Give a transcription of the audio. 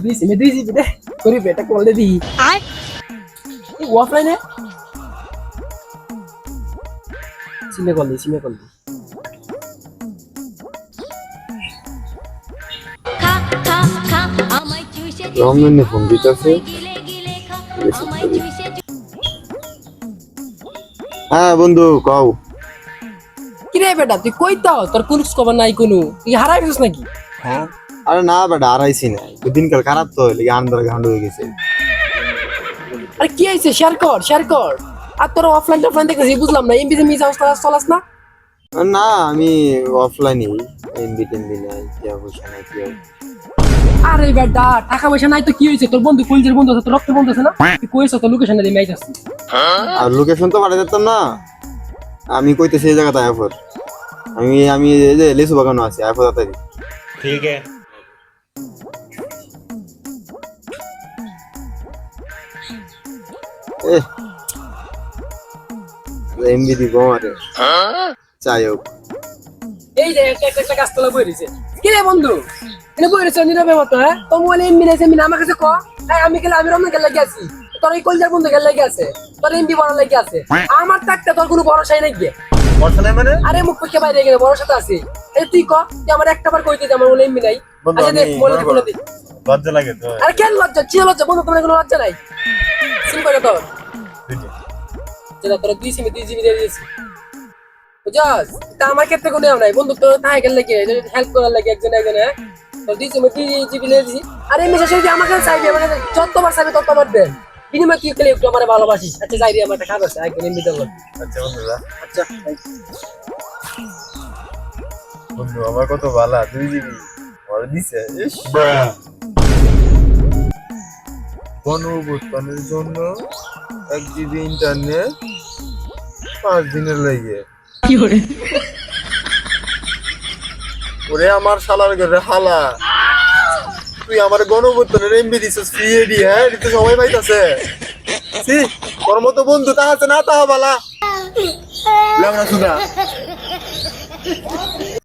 দুই জিবি দে করি বেটা কল দে দি অফলাইনে সিমে কল দি রমজানে ফোন দিতেছে। হ্যাঁ বন্ধু কও। কিরে বেটা তুই কই তাও তোর কোন খবর নাই কোনো তুই হারাই গেছিস নাকি? হ্যাঁ আরে না বেটা হারাইছি না, দিনকাল খারাপ তো লেগে আন্দার গান্ড হয়ে গেছে। আরে কি হয়েছে শেয়ার কর আর তোর অফলাইন টফলাইন দেখতেছি বুঝলাম না এমবি মিস চলাস না। না আমি অফলাইনই, এমবি টেমবি নাই, কি অবস্থা নাই কি হবে। আরে বেটা টাকা পয়সা নাই তো কি হয়েছে, তোর বন্ধু কলজের বন্ধু আছে তোর রক্ত বন্ধু আছে না, তুই কইছ তো লোকেশন দিয়ে ম্যাচ আসছি। আর লোকেশন তো পাঠিয়ে দিতাম না, আমি কইতেছি এই জায়গাতে আয়াফর, আমি এই যে লেসু বাগানো আছে আয়াফর তাড়াতাড়ি। ठीक है এমবি দিব আরে চাই হোক। এই যে একটা গাছতলা বই রয়েছে কিরে বন্ধু এনে বই রয়েছে নীরবের মতো। হ্যাঁ তো মোবাইলে এমবি নেছে মিনা আমার কাছে ক আমি রমনা গেলে গেছি তোর এই কলজার বন্ধু গেলে গেছে তোর এমবি বড় লাগে আছে আমার থাকতে তোর কোনো ভরসাই নাই গিয়ে বর্ষা নাই মানে আরে মুখ থেকে বাইরে গেলে বড় সাথে আছে এই তুই ক তুই আমার একটা বার কইতে আমার বলে এমবি নাই। বন্ধু, আচ্ছা দেখ আমি বলে বলে দি লজ্জা লাগে তো আরে কেন লজ্জা চিল লজ্জা বন্ধু তোমার কোনো লজ্জা নাই সিম করে তোর যেটা তোর দুই জিবি দিয়ে দিয়েছি বুঝাস তা আমার ক্ষেত্রে কোনো নাই বন্ধু তোর তাই গেল লাগে হেল্প করার লাগে একজন তোর দুই জিবি দিয়ে দিয়েছি আর এমনি শেষে যদি আমাকে চাইবে মানে যতবার চাইবে ততবার দেন বিনিময় কি খেলে একটু আমার ভালোবাসিস। আচ্ছা যাই রে আমার একটা কাজ আছে একদিন এমনি দেবো। আচ্ছা বন্ধুরা, আচ্ছা বন্ধু আমার কত ভালো 2 জিবি আর দিছে গণঅভ্যুত্থানের জন্য 1 জিবি ইন্টারনেট 5 দিনের লাগে কি করে ওরে আমার শালার ঘরে হালা, তুই আমার গণঅভ্যুত্থানের এমবি দিছিস ফ্রি এডি। হ্যাঁ এটা তো সবাই পাইতাছে। সি তোর মতো বন্ধু তা আছে না তা বালা লাগনা সুদা